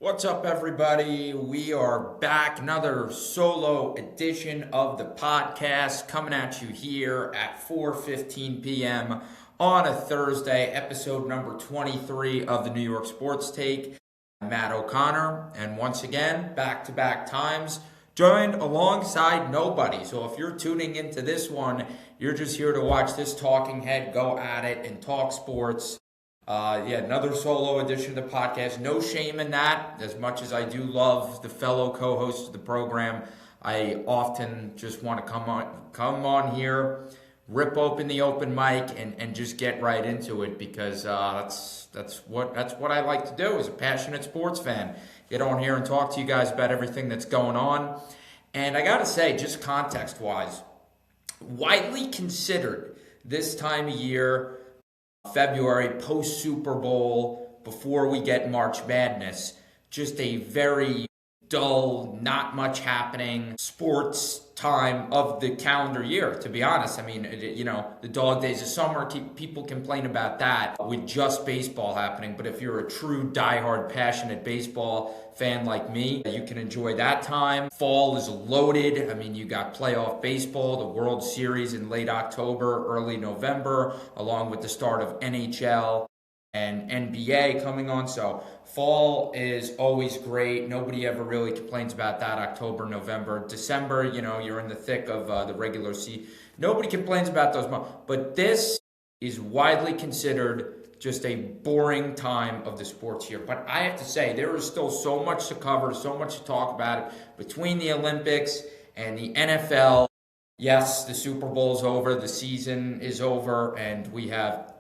What's up, everybody? We are back. Another solo edition of the podcast coming at you here at 4:15 p.m. on a Thursday, episode number 23 of the New York Sports Take. Matt O'Connor, and once again, back-to-back times, joined alongside nobody. So if you're tuning into this one, you're just here to watch this talking head go at it and talk sports. Another solo edition of the podcast. No shame in that. As much as I do love the fellow co-hosts of the program, I often just want to come on here, rip open the open mic, and just get right into it because that's what I like to do as a passionate sports fan. Get on here and talk to you guys about everything that's going on. And I gotta say, just context-wise, widely considered this time of year, February, post-Super Bowl, before we get March Madness, just a very dull, not much happening sports time of the calendar year, to be honest. I mean, the dog days of summer, people complain about that with just baseball happening. But if you're a true diehard, passionate baseball fan like me, you can enjoy that time. Fall is loaded. I mean, you got playoff baseball, the World Series in late October, early November, along with the start of NHL and NBA coming on. So fall is always great. Nobody ever really complains about that. October, November, December, you're in the thick of the regular season. Nobody complains about those months. But this is widely considered just a boring time of the sports year. But I have to say, there is still so much to cover, so much to talk about between the Olympics and the NFL. Yes, the Super Bowl's over, the season is over, and we have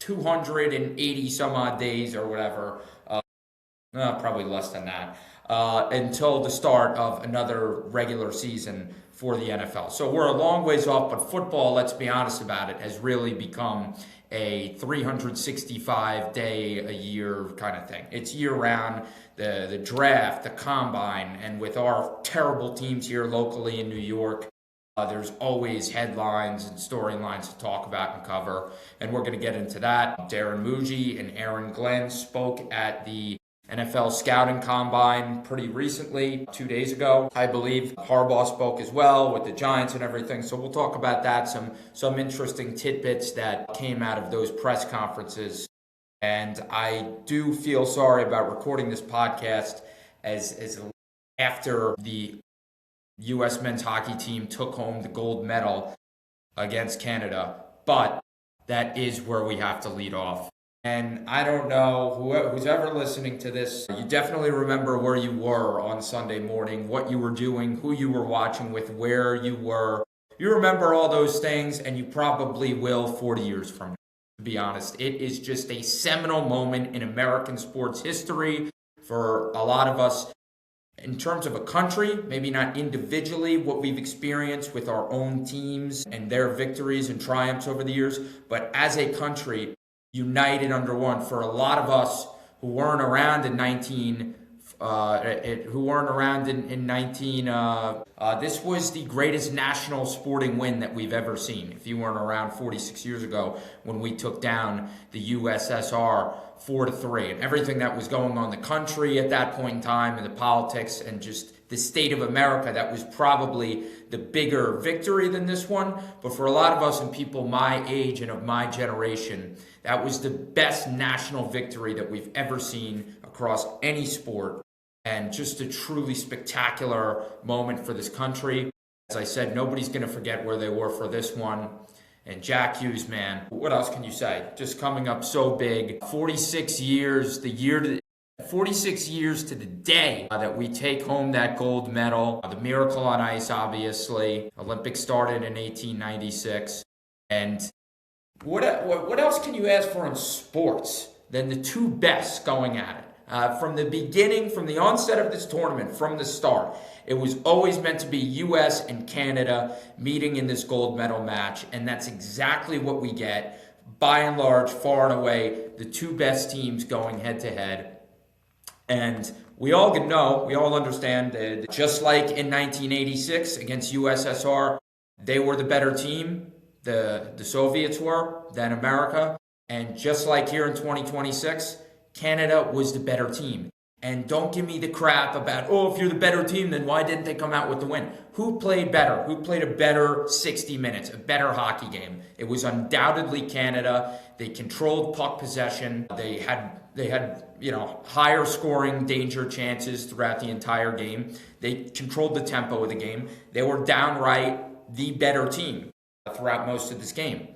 280 some odd days or whatever, probably less than that, until the start of another regular season for the NFL. So we're a long ways off, but football, let's be honest about it, has really become a 365-day a year kind of thing. It's year-round, the draft, the combine, and with our terrible teams here locally in New York, there's always headlines and storylines to talk about and cover, and we're going to get into that. Darren Muji and Aaron Glenn spoke at the NFL Scouting Combine pretty recently, 2 days ago. I believe Harbaugh spoke as well with the Giants and everything, so we'll talk about that, some interesting tidbits that came out of those press conferences. And I do feel sorry about recording this podcast as after the U.S. men's hockey team took home the gold medal against Canada, but that is where we have to lead off. And I don't know, who's ever listening to this, you definitely remember where you were on Sunday morning, what you were doing, who you were watching with, where you were. You remember all those things, and you probably will 40 years from now, to be honest. It is just a seminal moment in American sports history for a lot of us. In terms of a country, maybe not individually what we've experienced with our own teams and their victories and triumphs over the years, but as a country, united under one. For a lot of us who weren't around in 19, this was the greatest national sporting win that we've ever seen. If you weren't around 46 years ago when we took down the USSR 4-3, and everything that was going on in the country at that point in time, and the politics and just the state of America, that was probably the bigger victory than this one. But for a lot of us and people my age and of my generation, that was the best national victory that we've ever seen across any sport, and just a truly spectacular moment for this country. As I said, nobody's going to forget where they were for this one. And Jack Hughes, man, what else can you say? Just coming up so big. 46 years, 46 years to the day that we take home that gold medal. The miracle on ice, obviously. Olympics started in 1896. And what else can you ask for in sports than the two best going at it? From the beginning, from the onset of this tournament, from the start, it was always meant to be U.S. and Canada meeting in this gold medal match, and that's exactly what we get. By and large, far and away, the two best teams going head-to-head. And we all know, we all understand that just like in 1986 against USSR, they were the better team, the Soviets were, than America. And just like here in 2026, Canada was the better team. And don't give me the crap about, oh, if you're the better team, then why didn't they come out with the win? Who played better? Who played a better 60 minutes, a better hockey game? It was undoubtedly Canada. They controlled puck possession. They had higher scoring danger chances throughout the entire game. They controlled the tempo of the game. They were downright the better team throughout most of this game.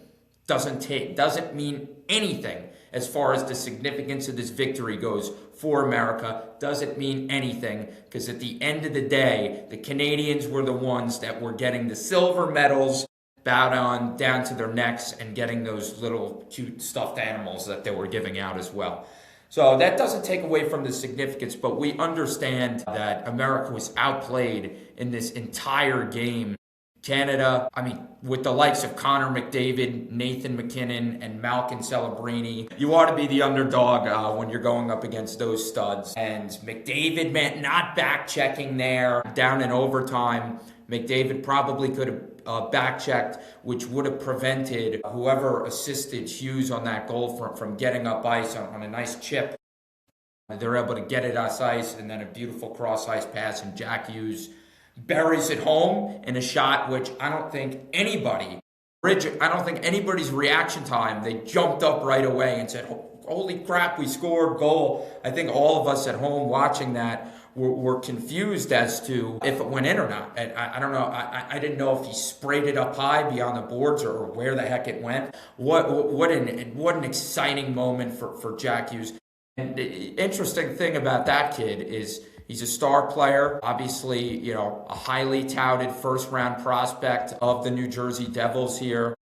Doesn't mean anything as far as the significance of this victory goes for America. Doesn't mean anything, because at the end of the day, the Canadians were the ones that were getting the silver medals bowed on down to their necks and getting those little cute stuffed animals that they were giving out as well. So that doesn't take away from the significance, but we understand that America was outplayed in this entire game. Canada, with the likes of Connor McDavid, Nathan McKinnon, and Malkin Celebrini, you ought to be the underdog when you're going up against those studs. And McDavid, man, not back-checking there down in overtime. McDavid probably could have back-checked, which would have prevented whoever assisted Hughes on that goal from getting up ice on a nice chip. They're able to get it ice, and then a beautiful cross-ice pass, and Jack Hughes buries it home in a shot which I don't think anybody's reaction time, they jumped up right away and said, holy crap, we scored, goal. I think all of us at home watching that were confused as to if it went in or not. I don't know. I didn't know if he sprayed it up high beyond the boards or where the heck it went. What an exciting moment for Jack Hughes. And the interesting thing about that kid is he's a star player, obviously, a highly touted first-round prospect of the New Jersey Devils here.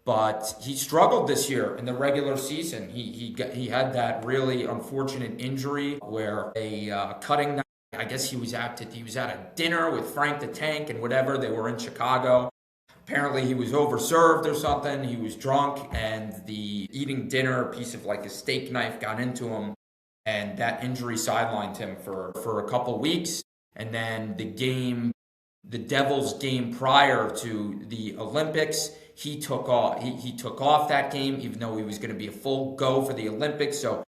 But he struggled this year in the regular season. He had that really unfortunate injury where a cutting knife. I guess he was at a dinner with Frank the Tank and whatever. They were in Chicago. Apparently he was overserved or something. He was drunk, and the eating dinner, a piece of like a steak knife got into him. And that injury sidelined him for a couple weeks. And then the Devils game prior to the Olympics, he took off that game, even though he was going to be a full go for the Olympics. So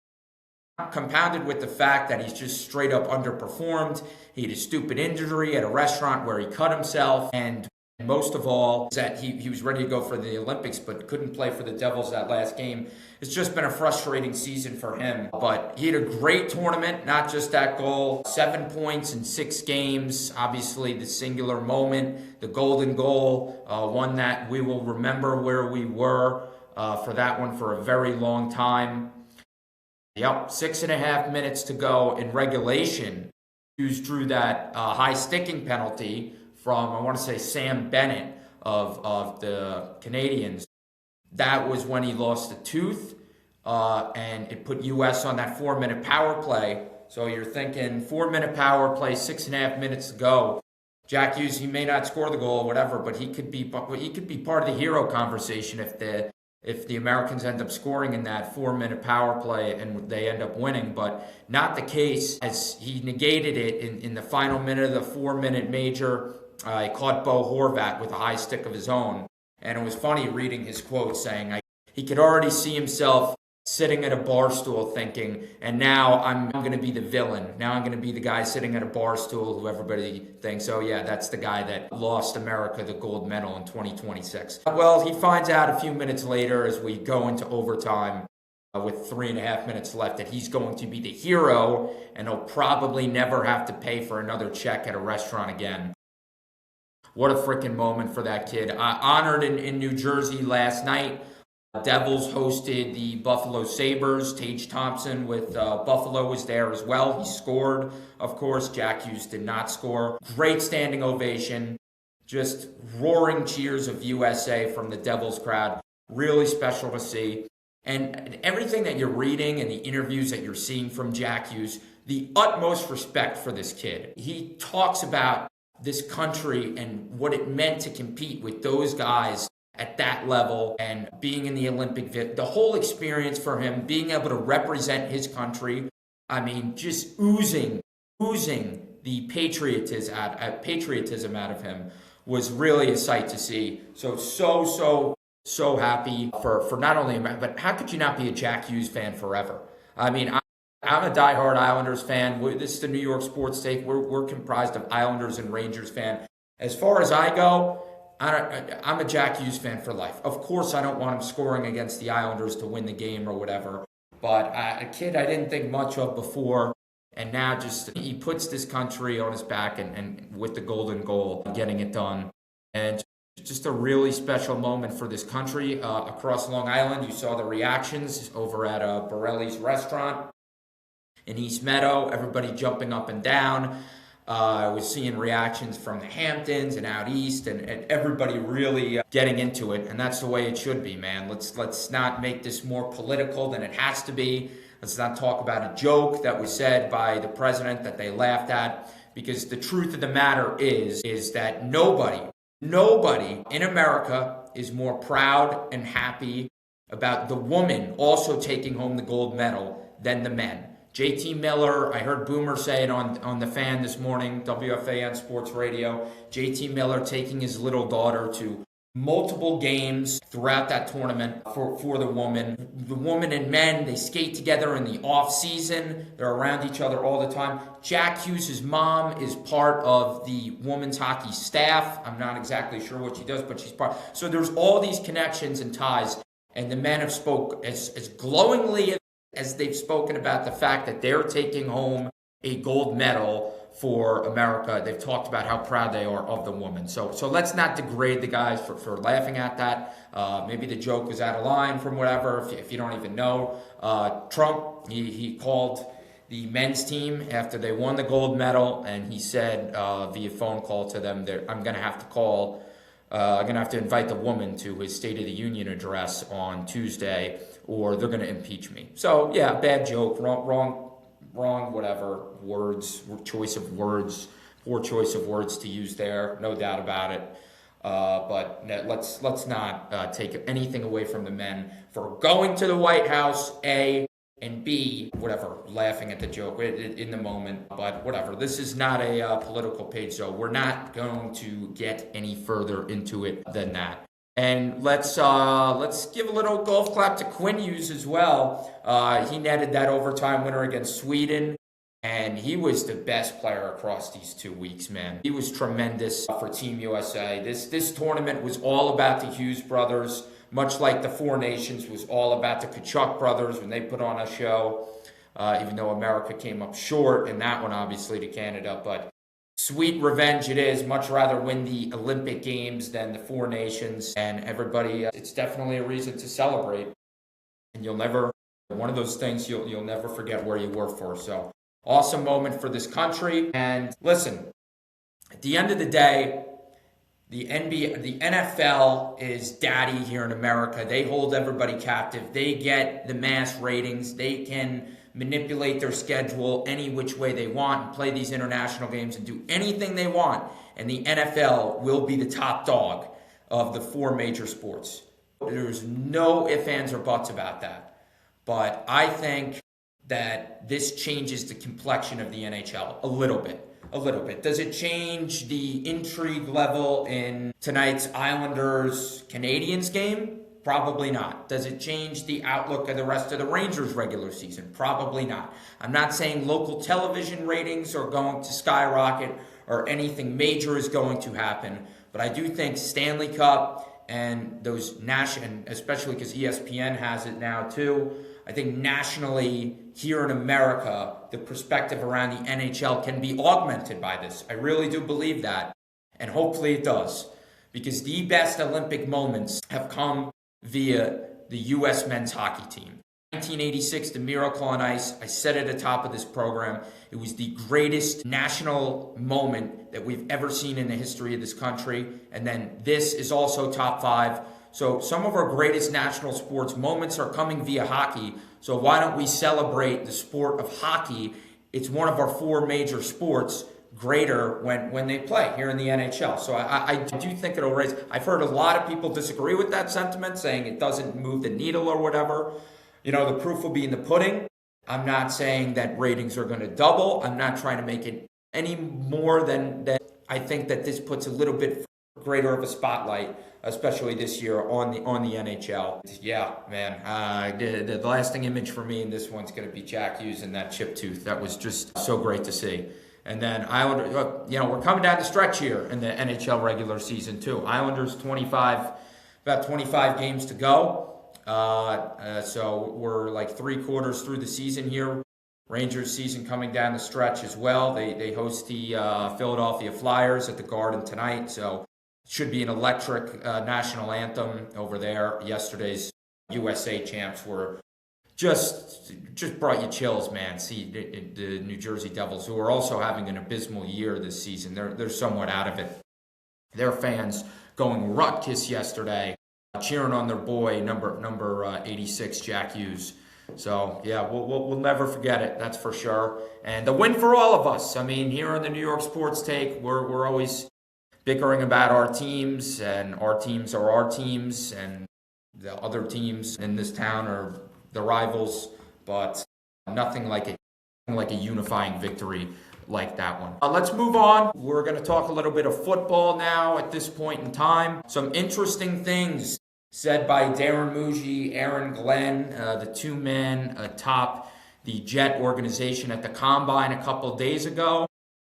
compounded with the fact that he's just straight up underperformed. He had a stupid injury at a restaurant where he cut himself. And most of all, is that he was ready to go for the Olympics, but couldn't play for the Devils that last game. It's just been a frustrating season for him. But he had a great tournament, not just that goal. 7 points in 6 games. Obviously, the singular moment, the golden goal, one that we will remember where we were for that one for a very long time. Yep, 6.5 minutes to go in regulation. Hughes drew that high sticking penalty from, I want to say, Sam Bennett of the Canadians. That was when he lost a tooth, and it put U.S. on that 4-minute power play. So you're thinking 4-minute power play, 6.5 minutes to go. Jack Hughes, he may not score the goal or whatever, but he could be part of the hero conversation if the Americans end up scoring in that 4-minute power play and they end up winning. But not the case, as he negated it in the final minute of the 4-minute major. He caught Bo Horvat with a high stick of his own. And it was funny reading his quote saying he could already see himself sitting at a bar stool thinking, and now I'm going to be the villain. Now I'm going to be the guy sitting at a bar stool who everybody thinks, oh yeah, that's the guy that lost America the gold medal in 2026. Well, he finds out a few minutes later as we go into overtime with 3.5 minutes left that he's going to be the hero, and he'll probably never have to pay for another check at a restaurant again. What a freaking moment for that kid. Honored in New Jersey last night. Devils hosted the Buffalo Sabres. Tage Thompson with Buffalo was there as well. He scored, of course. Jack Hughes did not score. Great standing ovation. Just roaring cheers of USA from the Devils crowd. Really special to see. And everything that you're reading and the interviews that you're seeing from Jack Hughes, the utmost respect for this kid. He talks about this country and what it meant to compete with those guys at that level and being in the Olympic, the whole experience for him, being able to represent his country. I mean, just oozing the patriotism out of him was really a sight to see. So happy for not only America, but how could you not be a Jack Hughes fan forever? I mean, I'm a diehard Islanders fan. This is the New York Sports Take. We're comprised of Islanders and Rangers fan. As far as I go, I'm a Jack Hughes fan for life. Of course, I don't want him scoring against the Islanders to win the game or whatever. But a kid I didn't think much of before, and now just he puts this country on his back and with the golden goal, getting it done. And just a really special moment for this country. Across Long Island, you saw the reactions over at Borelli's restaurant in East Meadow, everybody jumping up and down. I was seeing reactions from the Hamptons and out east, and everybody really getting into it, and that's the way it should be, man. Let's not make this more political than it has to be. Let's not talk about a joke that was said by the president that they laughed at, because the truth of the matter is that nobody in America is more proud and happy about the woman also taking home the gold medal than the men. JT Miller, I heard Boomer say it on The Fan this morning, WFAN Sports Radio. JT Miller taking his little daughter to multiple games throughout that tournament for the woman. The woman and men, they skate together in the off season. They're around each other all the time. Jack Hughes' mom is part of the women's hockey staff. I'm not exactly sure what she does, but she's part. So there's all these connections and ties. And the men have spoke as glowingly as they've spoken about the fact that they're taking home a gold medal for America. They've talked about how proud they are of the woman. So let's not degrade the guys for laughing at that. Maybe the joke was out of line from whatever, if you don't even know. Trump, he called the men's team after they won the gold medal, and he said via phone call to them that I'm going to have to invite the woman to his State of the Union address on Tuesday, or they're going to impeach me. So, yeah, bad joke, wrong, whatever, poor choice of words to use there, no doubt about it. But let's not take anything away from the men for going to the White House, A, and B, whatever, laughing at the joke in the moment. But whatever, this is not a political page, so we're not going to get any further into it than that. And let's give a little golf clap to Quinn Hughes as well. He netted that overtime winner against Sweden, and he was the best player across these 2 weeks, man. He was tremendous for Team USA. This tournament was all about the Hughes brothers, much like the Four Nations was all about the Kachuk brothers when they put on a show, even though America came up short in that one, obviously, to Canada. But sweet revenge it is. Much rather win the Olympic Games than the Four Nations. And everybody, it's definitely a reason to celebrate. And one of those things you'll never forget where you were for. So, awesome moment for this country. And listen, at the end of the day, the NFL is daddy here in America. They hold everybody captive. They get the mass ratings. They can manipulate their schedule any which way they want and play these international games and do anything they want. And the NFL will be the top dog of the four major sports. There's no ifs, ands, or buts about that. But I think that this changes the complexion of the NHL a little bit. Does it change the intrigue level in tonight's Islanders-Canadiens game? Probably not. Does it change the outlook of the rest of the Rangers regular season? Probably not. I'm not saying local television ratings are going to skyrocket or anything major is going to happen, but I do think Stanley Cup and those national, and especially because ESPN has it now too, I think nationally here in America, the perspective around the NHL can be augmented by this. I really do believe that, and hopefully it does, because the best Olympic moments have come via the U.S. men's hockey team. 1986, the Miracle on Ice, I said at the top of this program, it was the greatest national moment that we've ever seen in the history of this country, and then this is also top 5. So some of our greatest national sports moments are coming via hockey. So why don't we celebrate the sport of hockey? It's one of our 4 major sports, greater when they play here in the NHL. So I do think it'll raise. I've heard a lot of people disagree with that sentiment, saying it doesn't move the needle or whatever. You know, the proof will be in the pudding. I'm not saying that ratings are going to double. I'm not trying to make it any more than that. I think that this puts a little bit greater of a spotlight, especially this year on the NHL. Yeah, man. The lasting image for me in this one's going to be Jack Hughes and that chip tooth. That was just so great to see. And then Islanders, we're coming down the stretch here in the NHL regular season too. Islanders about 25 games to go. So we're like 3/4 through the season here. Rangers season coming down the stretch as well. They host the Philadelphia Flyers at the Garden tonight. So it should be an electric national anthem over there. Yesterday's USA champs were just brought you chills, man. See the New Jersey Devils, who are also having an abysmal year this season. They're somewhat out of it. Their fans going ruckus yesterday, cheering on their boy number 86, Jack Hughes. So yeah, we'll never forget it. That's for sure. And a win for all of us. I mean, here on the New York Sports Take, we're always bickering about our teams, and our teams are our teams, and the other teams in this town are the rivals, but nothing like a unifying victory like that one. Let's move on. We're going to talk a little bit of football now at this point in time. Some interesting things said by Darren Muji, Aaron Glenn, the two men atop the Jet organization at the Combine a couple days ago.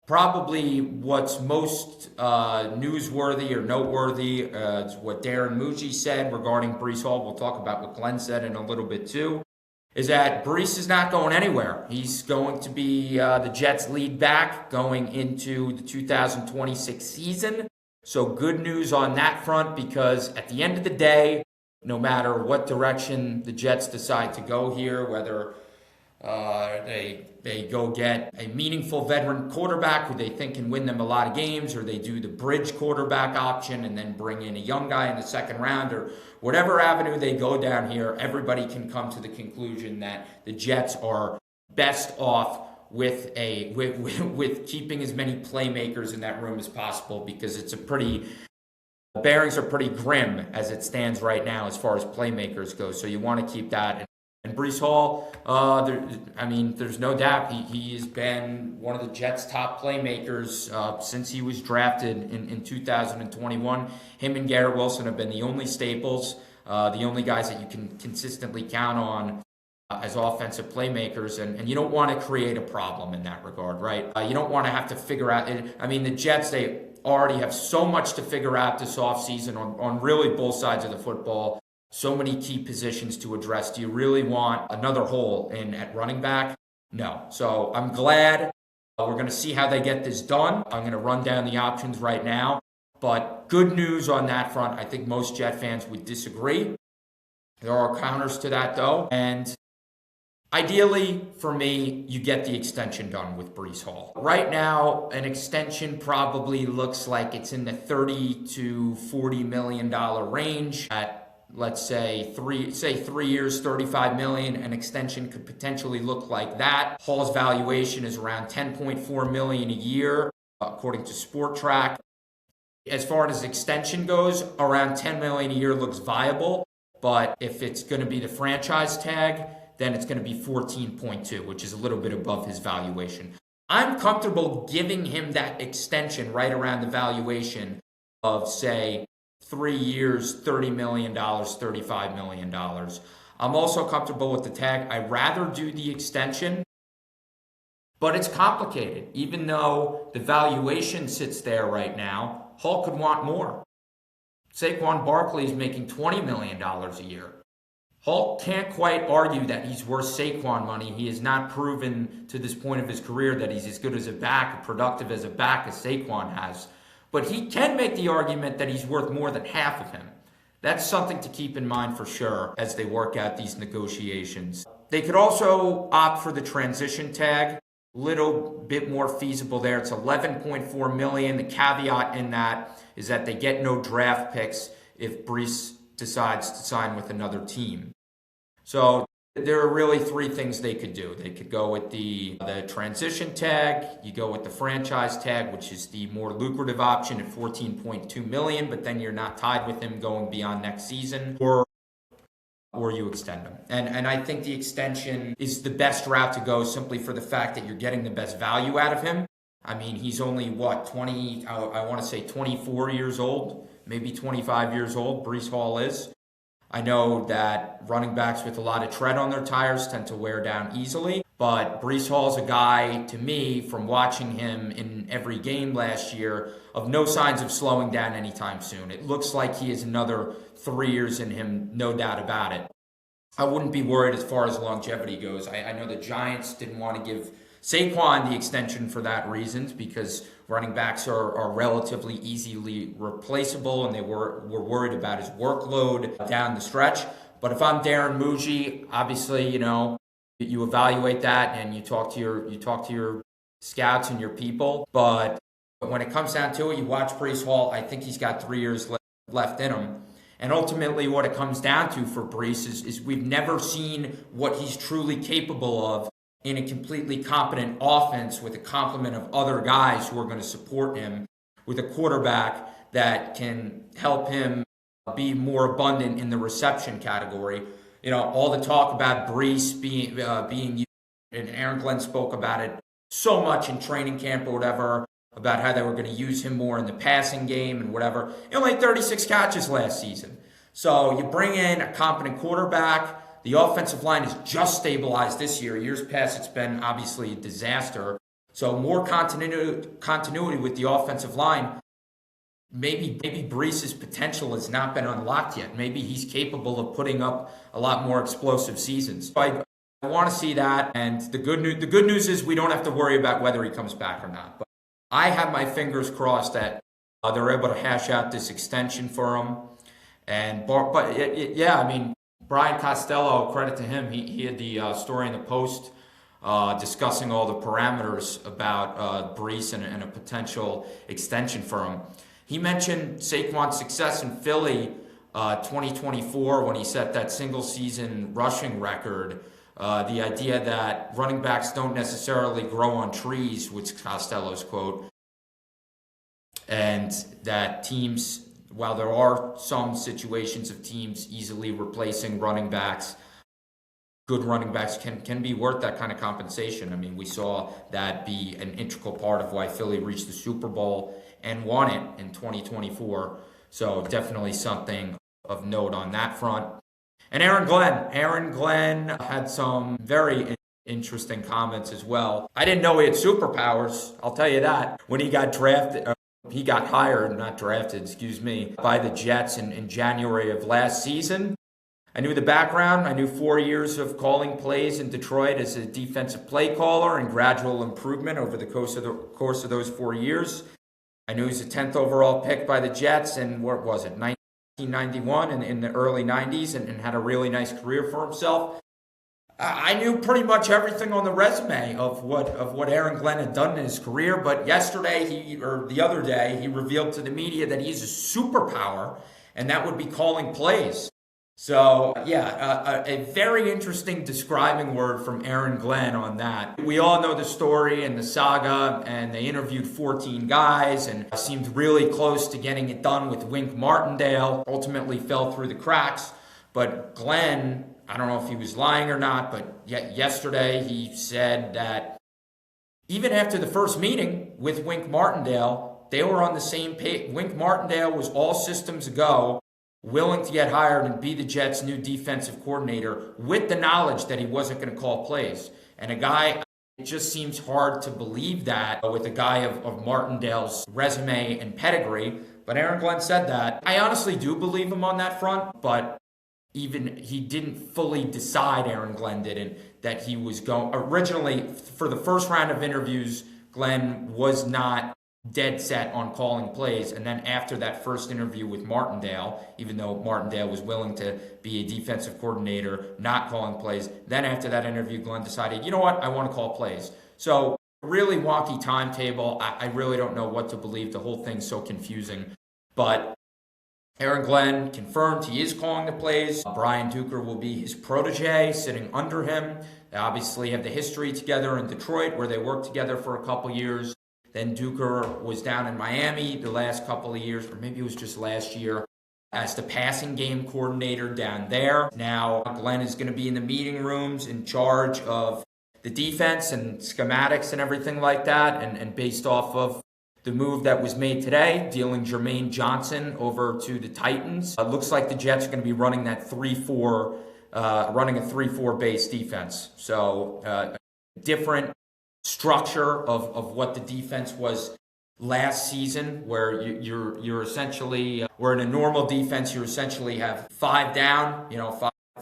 Probably what's most newsworthy or noteworthy is what Darren Muji said regarding Breece Hall. We'll talk about what Glenn said in a little bit too. Is that Breece is not going anywhere. He's going to be the Jets' lead back going into the 2026 season. So good news on that front, because at the end of the day, no matter what direction the Jets decide to go here, whether they go get a meaningful veteran quarterback who they think can win them a lot of games, or they do the bridge quarterback option and then bring in a young guy in the second round, or whatever avenue they go down here, everybody can come to the conclusion that the Jets are best off with keeping as many playmakers in that room as possible, because the bearings are pretty grim as it stands right now as far as playmakers go. So you want to keep that. And Breece Hall, there's no doubt he has been one of the Jets' top playmakers since he was drafted in 2021. Him and Garrett Wilson have been the only staples, the only guys that you can consistently count on as offensive playmakers, and you don't want to create a problem in that regard, right? You don't want to have to figure out it. I mean, the Jets, they already have so much to figure out this offseason on really both sides of the football. So many key positions to address. Do you really want another hole in at running back? No. So I'm glad. We're going to see how they get this done. I'm going to run down the options right now. But good news on that front. I think most Jet fans would disagree. There are counters to that, though. And ideally, for me, you get the extension done with Breece Hall. Right now, an extension probably looks like it's in the $30 to $40 million range. At, let's say, 3 years, $35 million, an extension could potentially look like that. Hall's valuation is around $10.4 million a year, according to Sport Track. As far as extension goes, around $10 million a year looks viable. But if it's going to be the franchise tag, then it's going to be 14.2, which is a little bit above his valuation. I'm comfortable giving him that extension right around the valuation of, say, 3 years, $30 million, $35 million. I'm also comfortable with the tag. I'd rather do the extension, but it's complicated. Even though the valuation sits there right now, Hall could want more. Saquon Barkley is making $20 million a year. Hall can't quite argue that he's worth Saquon money. He has not proven to this point of his career that he's as good as a back, productive as a back as Saquon has. But he can make the argument that he's worth more than half of him. That's something to keep in mind for sure as they work out these negotiations. They could also opt for the transition tag. Little bit more feasible there. It's $11.4 million. The caveat in that is that they get no draft picks if Breece decides to sign with another team. So there are really three things they could do. They could go with the transition tag. You go with the franchise tag, which is the more lucrative option at $14.2 million, but then you're not tied with him going beyond next season, or you extend him. And I think the extension is the best route to go, simply for the fact that you're getting the best value out of him. I mean, he's only, 20, I want to say 24 years old, maybe 25 years old, Breece Hall is. I know that running backs with a lot of tread on their tires tend to wear down easily, but Breece Hall's a guy, to me, from watching him in every game last year, of no signs of slowing down anytime soon. It looks like he has another 3 years in him, no doubt about it. I wouldn't be worried as far as longevity goes. I know the Giants didn't want to give Saquon the extension for that reasons, because running backs are relatively easily replaceable, and they were worried about his workload down the stretch. But if I'm Darren Muji, obviously, you evaluate that and you talk to your scouts and your people. But when it comes down to it, you watch Breece Hall. I think he's got 3 years left in him. And ultimately, what it comes down to for Breece is we've never seen what he's truly capable of in a completely competent offense with a complement of other guys who are going to support him, with a quarterback that can help him be more abundant in the reception category. All the talk about Breece being used, and Aaron Glenn spoke about it so much in training camp or whatever, about how they were going to use him more in the passing game and whatever. He only had 36 catches last season. So you bring in a competent quarterback. The offensive line is just stabilized this year. Years past, it's been obviously a disaster. So more continuity with the offensive line. Maybe Breece's potential has not been unlocked yet. Maybe he's capable of putting up a lot more explosive seasons. So I want to see that. And the good news is we don't have to worry about whether he comes back or not. But I have my fingers crossed that they're able to hash out this extension for him. Brian Costello, credit to him, he had the story in the Post discussing all the parameters about Breece and a potential extension for him. He mentioned Saquon's success in Philly 2024 when he set that single-season rushing record. The idea that running backs don't necessarily grow on trees, which Costello's quote, and that teams, while there are some situations of teams easily replacing running backs, good running backs can be worth that kind of compensation. I mean, we saw that be an integral part of why Philly reached the Super Bowl and won it in 2024. So definitely something of note on that front. And Aaron Glenn had some very interesting comments as well. I didn't know he had superpowers, I'll tell you that. When he got drafted, he got hired, not drafted, by the Jets in January of last season. I knew the background. I knew 4 years of calling plays in Detroit as a defensive play caller and gradual improvement over the course of those 4 years. I knew he was a 10th overall pick by the Jets, and what was it, 1991 in the early 90s, and had a really nice career for himself. I knew pretty much everything on the resume of what Aaron Glenn had done in his career, but the other day, he revealed to the media that he's a superpower, and that would be calling plays. So, a very interesting describing word from Aaron Glenn on that. We all know the story and the saga, and they interviewed 14 guys and seemed really close to getting it done with Wink Martindale. Ultimately fell through the cracks, but Glenn, I don't know if he was lying or not, but yesterday he said that even after the first meeting with Wink Martindale, they were on the same page. Wink Martindale was all systems go, willing to get hired and be the Jets' new defensive coordinator with the knowledge that he wasn't going to call plays. And it just seems hard to believe that with a guy of Martindale's resume and pedigree. But Aaron Glenn said that. I honestly do believe him on that front, but even he didn't fully decide, Aaron Glenn didn't, that he was going. Originally, for the first round of interviews, Glenn was not dead set on calling plays. And then after that first interview with Martindale, even though Martindale was willing to be a defensive coordinator, not calling plays, then after that interview, Glenn decided, you know what, I want to call plays. So really wonky timetable. I really don't know what to believe. The whole thing's so confusing. But Aaron Glenn confirmed he is calling the plays. Brian Duker will be his protege, sitting under him. They obviously have the history together in Detroit, where they worked together for a couple years. Then Duker was down in Miami the last couple of years, or maybe it was just last year, as the passing game coordinator down there. Now Glenn is going to be in the meeting rooms in charge of the defense and schematics and everything like that, and based off of the move that was made today, dealing Jermaine Johnson over to the Titans, it looks like the Jets are going to be running that 3-4, running a 3-4 base defense. So different structure of what the defense was last season, where you're essentially, where in a normal defense you essentially have 5 down,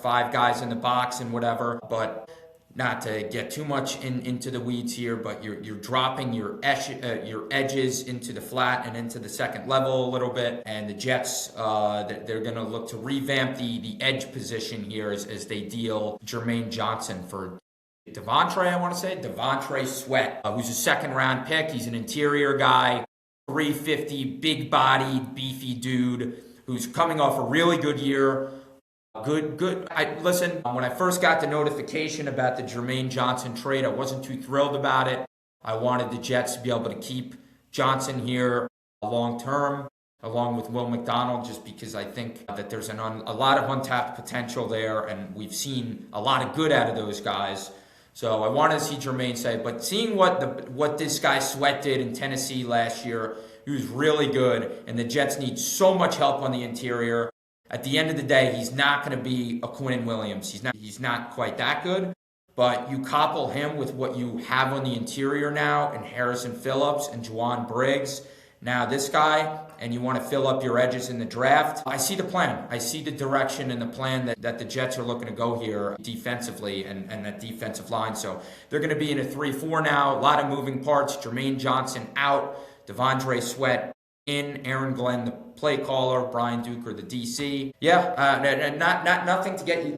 five guys in the box and whatever. But not to get too much into the weeds here, but you're dropping your edges into the flat and into the second level a little bit. And the Jets, they're going to look to revamp the edge position here as they deal Jermaine Johnson for Devontre Sweat, who's a second-round pick. He's an interior guy, 350, big-bodied, beefy dude who's coming off a really good year. Good. Listen, when I first got the notification about the Jermaine Johnson trade, I wasn't too thrilled about it. I wanted the Jets to be able to keep Johnson here long-term, along with Will McDonald, just because I think that there's a lot of untapped potential there, and we've seen a lot of good out of those guys. So I wanted to see Jermaine say, but seeing what this guy Sweat did in Tennessee last year, he was really good, and the Jets need so much help on the interior. At the end of the day, he's not going to be a Quinnen Williams. He's not quite that good, but you couple him with what you have on the interior now, and Harrison Phillips and Juwan Briggs. Now this guy, and you want to fill up your edges in the draft. I see the plan. I see the direction and the plan that the Jets are looking to go here defensively and that defensive line. So they're going to be in a 3-4 now. A lot of moving parts. Jermaine Johnson out. Devontre Sweat in. Aaron Glenn, the play caller. Brian Duker, the DC. Yeah,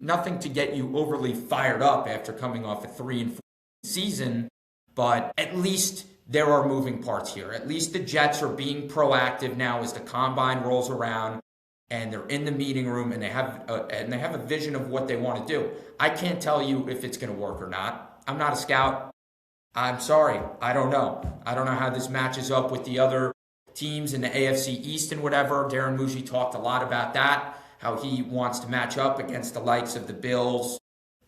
nothing to get you overly fired up after coming off a 3-4 season, but at least there are moving parts here. At least the Jets are being proactive now as the combine rolls around, and they're in the meeting room, and they have a vision of what they want to do. I can't tell you if it's going to work or not. I'm not a scout. I'm sorry. I don't know. I don't know how this matches up with the other teams in the AFC East and whatever. Darren Muji talked a lot about that, how he wants to match up against the likes of the Bills,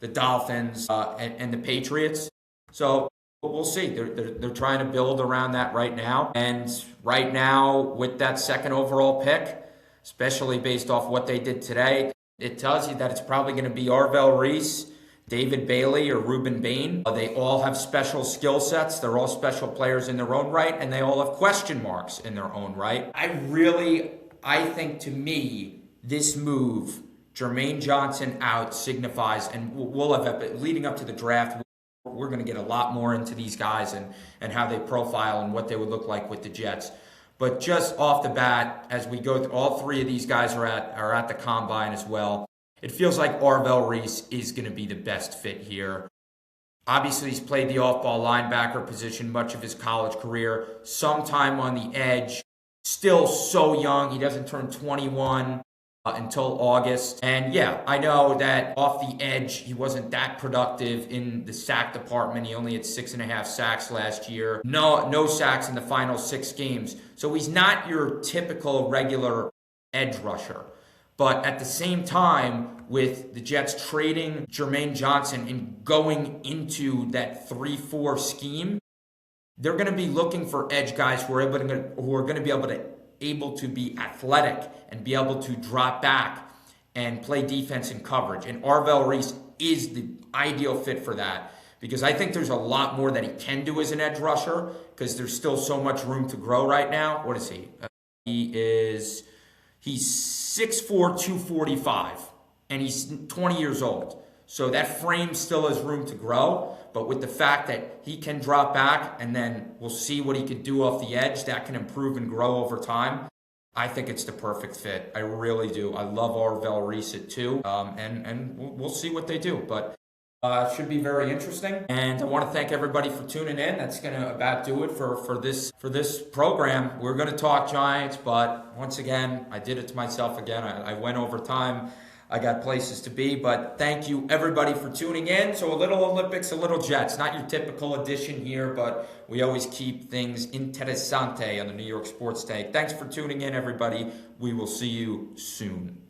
the Dolphins, and the Patriots. So we'll see. They're trying to build around that right now. And right now, with that second overall pick, especially based off what they did today, it tells you that it's probably going to be Arvell Reese, David Bailey, or Ruben Bain. They all have special skill sets. They're all special players in their own right, and they all have question marks in their own right. I think to me, this move, Jermaine Johnson out, signifies, and we'll have, leading up to the draft, we're going to get a lot more into these guys and how they profile and what they would look like with the Jets. But just off the bat, as we go through, all three of these guys are at the combine as well. It feels like Arvell Reese is going to be the best fit here. Obviously, he's played the off-ball linebacker position much of his college career, sometime on the edge, still so young. He doesn't turn 21 until August. And yeah, I know that off the edge, he wasn't that productive in the sack department. He only had 6.5 sacks last year. No sacks in the final 6 games. So he's not your typical regular edge rusher. But at the same time, with the Jets trading Jermaine Johnson and going into that 3-4 scheme, they're going to be looking for edge guys who are going to be able to be athletic and be able to drop back and play defense and coverage. And Arvell Reese is the ideal fit for that, because I think there's a lot more that he can do as an edge rusher, because there's still so much room to grow right now. What is he? He's 6'4", 245, and he's 20 years old. So that frame still has room to grow, but with the fact that he can drop back and then we'll see what he can do off the edge, that can improve and grow over time. I think it's the perfect fit. I really do. I love Arvell Reese too, and we'll see what they do. But it should be very interesting. And I want to thank everybody for tuning in. That's going to about do it for this program. We're going to talk Giants, but once again, I did it to myself again. I went over time. I got places to be, but thank you everybody for tuning in. So a little Olympics, a little Jets. Not your typical edition here, but we always keep things interessante on the New York Sports Take. Thanks for tuning in, everybody. We will see you soon.